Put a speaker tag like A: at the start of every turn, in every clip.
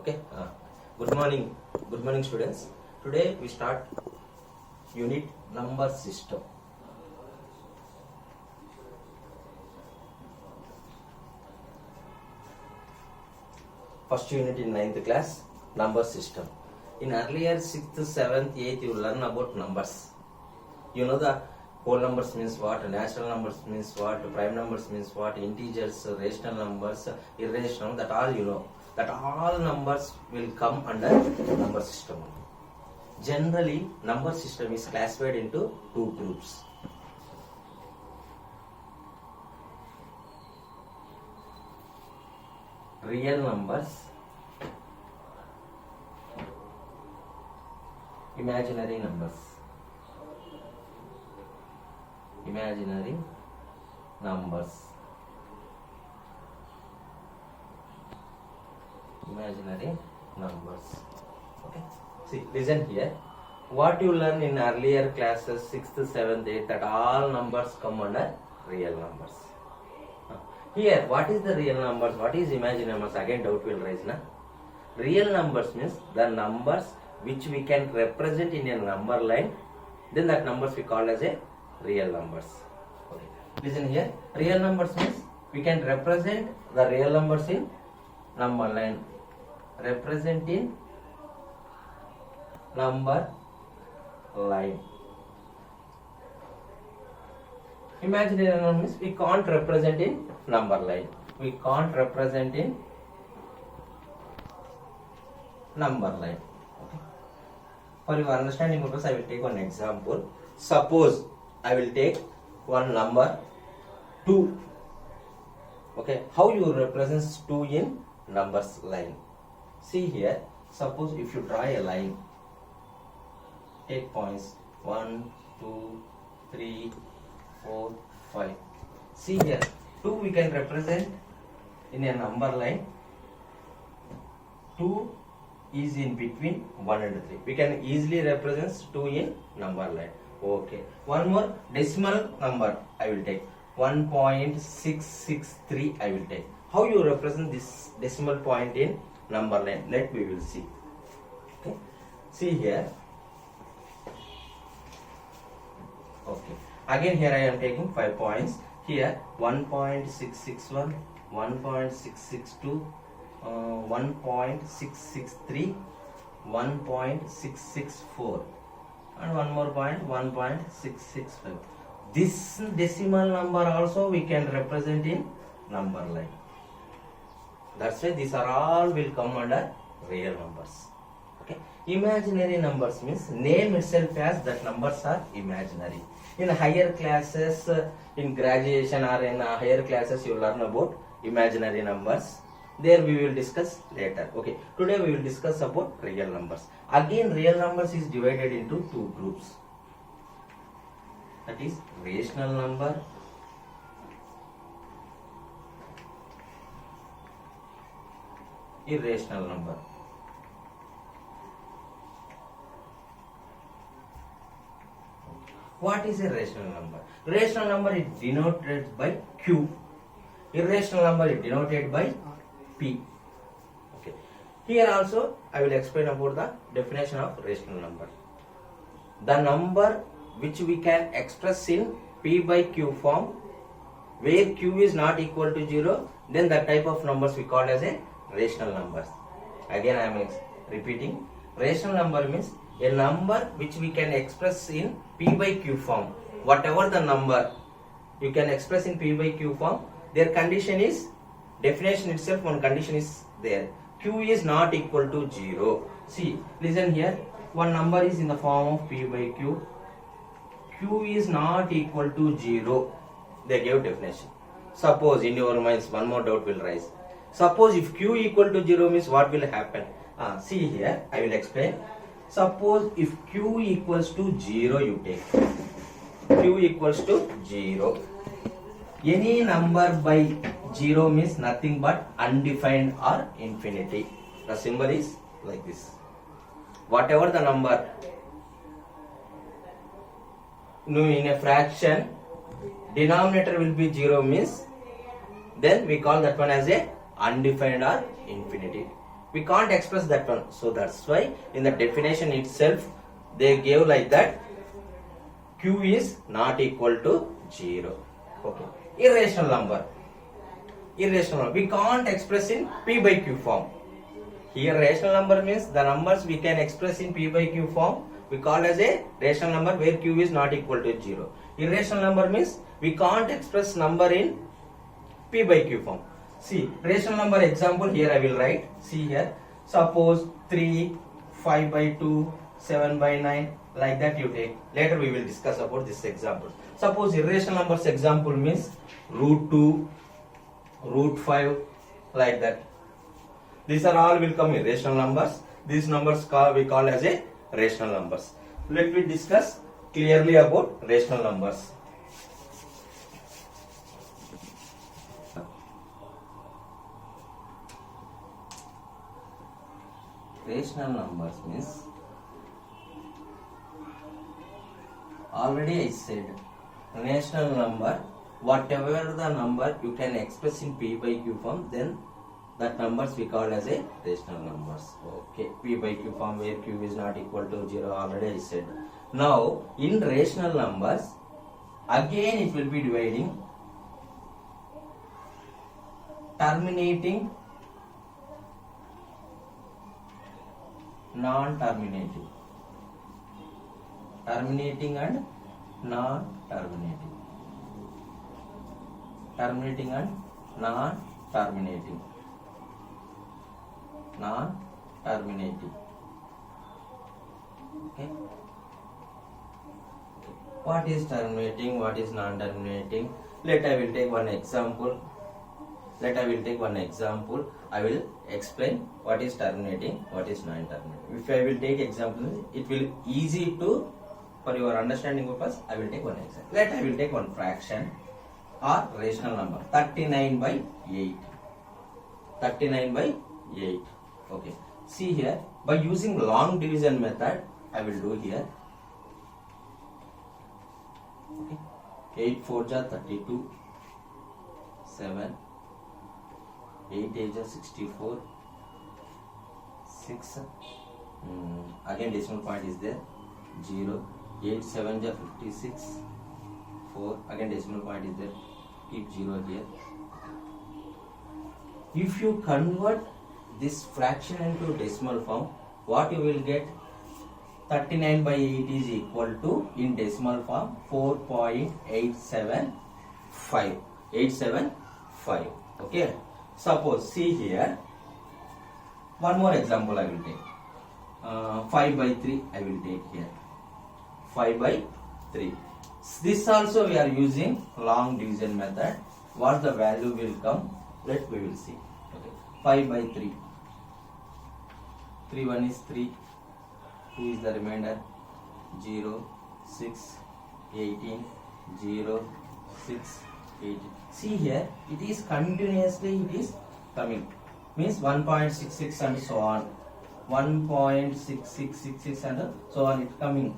A: Okay. Good morning, students. Today we start unit number system. First unit in 9th class, number system. In earlier 6th, 7th, 8th, you learn about numbers. You know the whole numbers means what, natural numbers means what, prime numbers means what, integers, rational numbers, irrational, that all you know. That all numbers will come under number system. Generally, number system is classified into two groups. Real numbers, imaginary numbers. Imaginary numbers. Imaginary numbers. Okay. See, listen here. What you learn in earlier classes, 6th, 7th, 8th, that all numbers come under real numbers. Here, what is the real numbers? What is imaginary numbers? Again, doubt will rise. Na? Real numbers means the numbers which we can represent in a number line. Then that numbers we call as a real numbers. Okay. Listen here. Real numbers means we can represent the real numbers in number line. Represent in number line. Imaginary number means we can't represent in number line. We can't represent in number line. Okay. For your understanding purpose, I will take one example. Suppose I will take one number 2. Okay. How you represent 2 in numbers line? See here. Suppose if you draw a line, take points 1, 2, 3, 4, 5. See here, 2 we can represent in a number line. 2 is in between 1 and 3. We can easily represent 2 in number line. Okay. One more decimal number I will take. 1.663 I will take. How you represent this decimal point in number line? Let we will see. Okay. See here. Okay. Again here I am taking 5 points. Here 1.661, 1.662, 1.663, 1.664 and one more point 1.665. This decimal number also we can represent in number line. That's why these are all will come under real numbers. Okay. Imaginary numbers means name itself as that numbers are imaginary. In higher classes, in graduation or in higher classes, you learn about imaginary numbers. There we will discuss later. Okay. Today we will discuss about real numbers. Again, real numbers is divided into two groups. That is rational number, irrational number. What is a rational number? Rational number is denoted by Q. Irrational number is denoted by P. Okay. Here also I will explain about the definition of rational number. The number which we can express in P by Q form, where Q is not equal to 0, then that type of numbers we call as a rational numbers. Again I am repeating. Rational number means a number which we can express in P by Q form. Whatever the number you can express in P by Q form, their condition is, definition itself one condition is there. Q is not equal to 0. See, listen here. One number is in the form of P by Q. Q is not equal to 0. They gave definition. Suppose in your minds one more doubt will rise. Suppose if Q equal to 0 means what will happen? See here, I will explain. Suppose if Q equals to 0 you take. Q equals to 0. Any number by 0 means nothing but undefined or infinity. The symbol is like this. Whatever the number, in a fraction, denominator will be 0 means, then we call that one as a undefined or infinity. We can't express that one. So that's why in the definition itself they gave like that q is not equal to 0. Okay. Irrational number. Irrational number. We can't express in p by q form. Here rational number means the numbers we can express in p by q form. We call as a rational number where q is not equal to 0. Irrational number means we can't express number in p by q form. See, rational number example here I will write. See here. Suppose 3, 5 by 2, 7 by 9, like that you take. Later we will discuss about this example. Suppose irrational numbers example means root 2, root 5, like that. These are all will come irrational numbers. These numbers we call as a rational numbers. Let me discuss clearly about rational numbers. Rational numbers means, already I said, rational number, whatever the number you can express in p by q form, then that numbers we call as a rational numbers. Okay, p by q form where q is not equal to 0, already I said. Now in rational numbers, again it will be dividing terminating, non-terminating, terminating and non-terminating, terminating and non-terminating, non-terminating. Okay. What is terminating? What is non-terminating? Let I will take one example. I will explain what is terminating, what is non-terminating. If I will take example, it will easy to, for your understanding purpose, I will take one example. Let I will take one fraction or rational number, 39 by 8. 39 by 8. Okay. See here, by using long division method, I will do here. Okay. 8 4 ja 32, 7, 8 8 ja 64, 6, again decimal point is there, 0, 8 7 ja 56, 4, again decimal point is there, keep 0 here. If you convert this fraction into decimal form, what you will get? 39 by 8 is equal to, in decimal form, 4.875. 875. Okay. Suppose, see here, one more example I will take. 5 by 3 I will take here. 5 by 3. This also we are using long division method. What the value will come? We will see. Okay. 5 by 3. 3 1 is 3. 2 is the remainder. 0, 6, 18, 0, 6, 18. See here, it is continuously it is coming. Means 1.66 and so on. 1.6666 and so on it coming.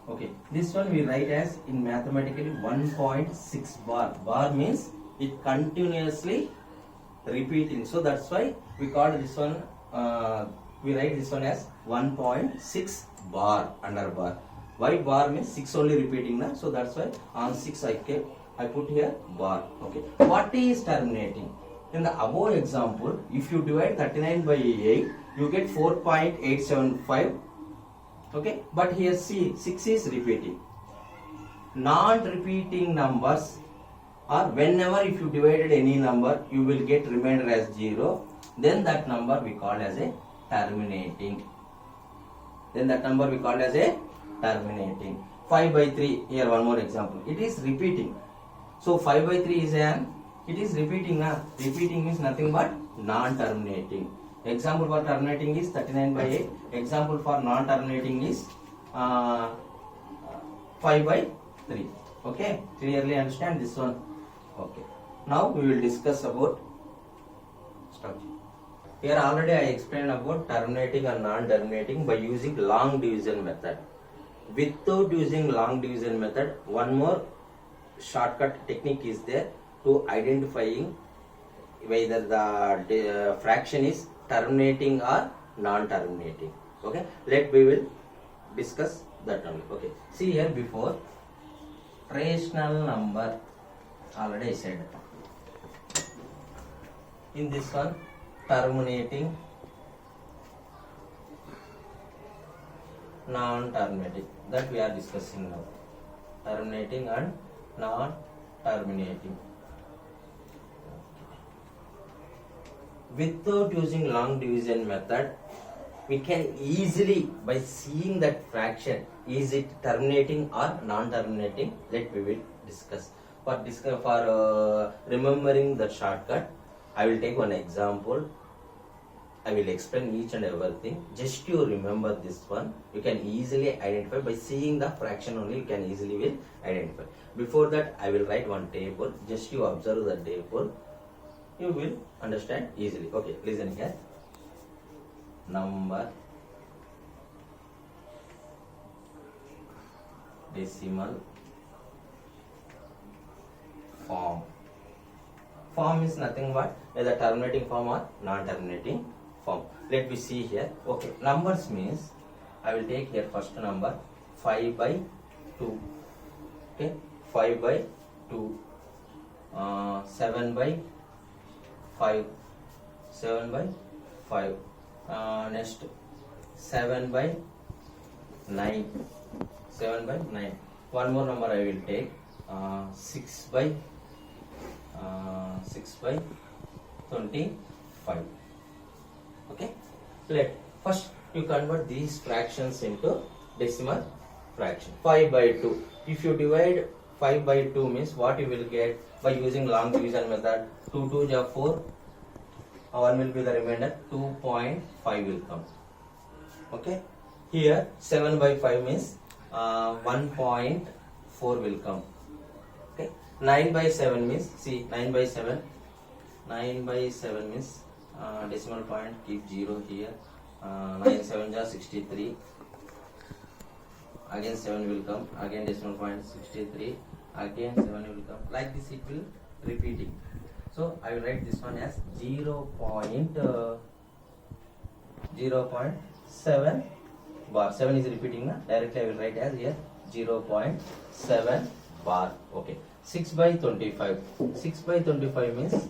A: Okay. This one we write as in mathematically 1.6 bar. Bar means it continuously repeating. So that's why we call this one, we write this one as 1.6 bar, under bar. Why bar means 6 only repeating na? So that's why on 6 I put here bar. Okay. What is terminating? In the above example, if you divide 39 by 8, you get 4.875. Okay. But here see, 6 is repeating. Non-repeating numbers, or whenever if you divided any number, you will get remainder as 0. Then that number we call as a terminating. 5 by 3, here one more example. It is repeating. So 5 by 3 is it is repeating now. Repeating means nothing but non-terminating. Example for terminating is 39 by 8. Example for non-terminating is 5 by 3. Okay, clearly understand this one. Okay. Now we will discuss about structure. Here already I explained about terminating and non-terminating by using long division method. Without using long division method, one more shortcut technique is there to identifying whether the fraction is terminating or non-terminating. Okay, we will discuss that only. Okay, see here before rational number already I said. In this one, terminating, non-terminating, that we are discussing now. Terminating and non-terminating. Without using long division method, we can easily, by seeing that fraction, is it terminating or non-terminating, that we will discuss. For remembering the shortcut, I will take one example. I will explain each and everything. Just you remember this one. You can easily identify by seeing the fraction only. You can easily will identify. Before that, I will write one table. Just you observe the table. You will understand easily. Okay, listen here. Number, decimal form. Form is nothing but either terminating form or non-terminating form. Let me see here. Okay, numbers means I will take here first number 5 by 2. Okay, 5 by 2. 7 by 5. 7 by 5. Next 7 by 9. 7 by 9. One more number I will take 6 by 25. Okay, let first you convert these fractions into decimal fraction. 5 by 2. If you divide 5 by 2 means what you will get by using long division method? 2 2 is 4. 1 will be the remainder. 2.5 will come. Okay. Here 7 by 5 means 1.4 will come. Okay. 9 by 7 means, see, 9 by 7. 9 by 7 means decimal point, keep 0 here. 9 7 is 63. Again 7 will come. Again decimal point 63. Again 7 will come. Like this it will repeating. So I will write this one as 0.7 bar. 7 is repeating na? Directly I will write as here 0.7 bar. Okay. 6 by 25. 6 by 25 means,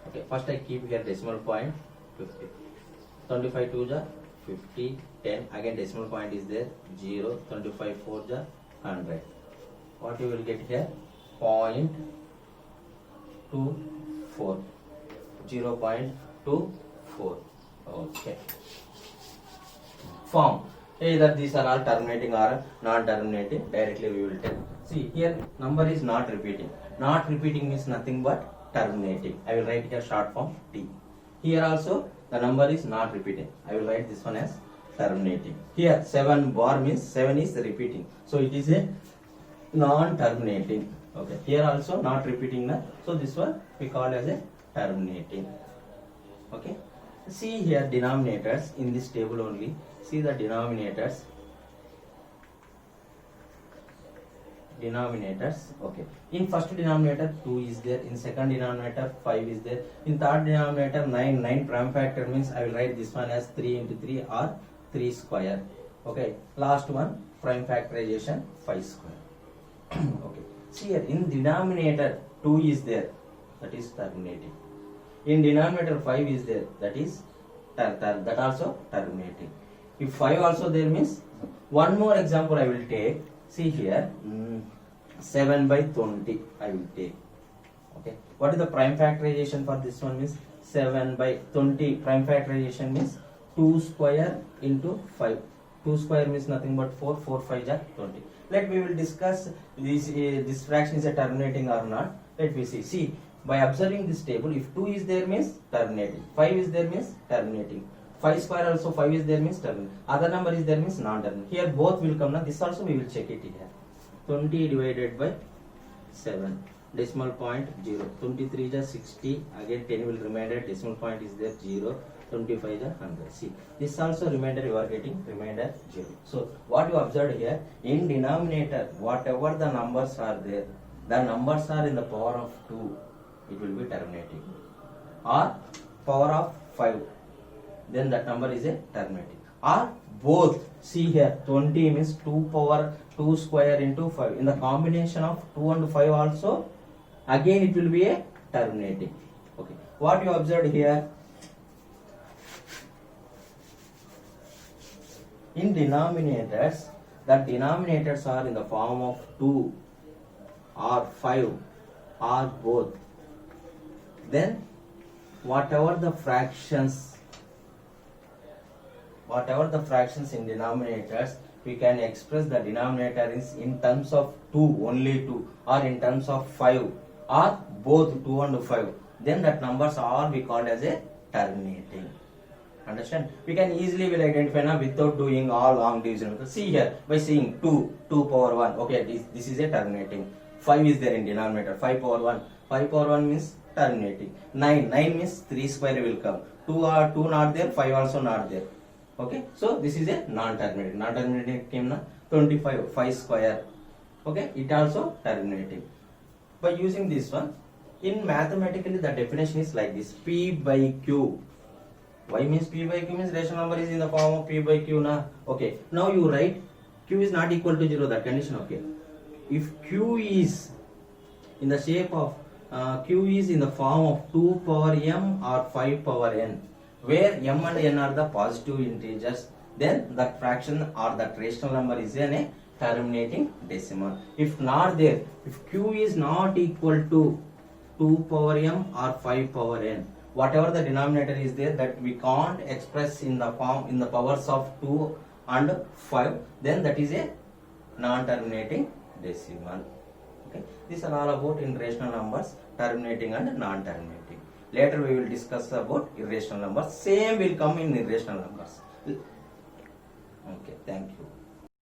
A: okay, first I keep here decimal point 50. 25 2 ja 50. 10. Again decimal point is there 0. 25 4 ja 100. What you will get here? 0.24. 0.24. Okay. Form. Either these are all terminating or non-terminating. Directly we will tell. See here number is not repeating. Not repeating means nothing but terminating. I will write here short form T. Here also the number is not repeating. I will write this one as terminating. Here 7 bar means 7 is repeating. So it is a non-terminating. Okay. Here also not repeating na. So this one we call as a terminating. Okay. See here denominators in this table only. See the denominators. Okay. In first denominator 2 is there. In second denominator 5 is there. In third denominator 9. 9 prime factor means I will write this one as 3 into 3 or 3 square. Okay. Last one prime factorization 5 square. Okay. See here in denominator 2 is there. That is terminating. In denominator 5 is there. That is that also terminating. If 5 also there means, one more example I will take. See here 7 by 20 I will take. Okay. What is the prime factorization for this one means? 7 by 20 prime factorization means 2 square into 5. 2 square means nothing but 4. 4 5 are 20. Let me will discuss this fraction is a terminating or not. Let me see. See, by observing this table, if 2 is there means terminating. 5 is there means terminating. 5 square also 5 is there means terminating. Other number is there means non-terminating. Here both will come now. This also we will check it here. 20 divided by 7. Decimal point 0. 23 is 60. Again 10 will remainder. Decimal point is there 0. 25 is 100. See, this also remainder you are getting remainder 0. So what you observed here, in denominator whatever the numbers are there, the numbers are in the power of 2, it will be terminating, or power of 5, then that number is a terminating. Or both, see here 20 means 2 power 2 square into 5. In the combination of 2 and 5 also, again it will be a terminating. Okay, what you observed here, in denominators, the denominators are in the form of 2 or 5 or both. Then whatever the fractions in denominators, we can express the denominator is in terms of 2, only 2, or in terms of 5, or both 2 and 5. Then that numbers are we called as a terminating. Understand? We can easily will identify now without doing all long division. See here, by seeing 2 power 1, okay, this is a terminating. 5 is there in denominator, 5 power 1. 5 power 1 means terminating. 9 means 3 square will come. 2 not there, 5 also not there. Okay, so this is a non-terminating. Non-terminating came na 25, 5 square. Okay, it also terminating. By using this one, in mathematically the definition is like this: P by Q. Why means P by Q means rational number is in the form of P by Q na. Okay, now you write Q is not equal to 0, that condition. Okay, if Q is in the shape of Q is in the form of 2 power m or 5 power n, where m and n are the positive integers, then that fraction or that rational number is a terminating decimal. If not there, if Q is not equal to 2 power m or 5 power n, whatever the denominator is there, that we can't express in the form in the powers of 2 and 5, then that is a non-terminating decimal. Okay, these are all about in rational numbers, terminating and non-terminating. Later we will discuss about irrational numbers. Same will come in irrational numbers. Okay, thank you.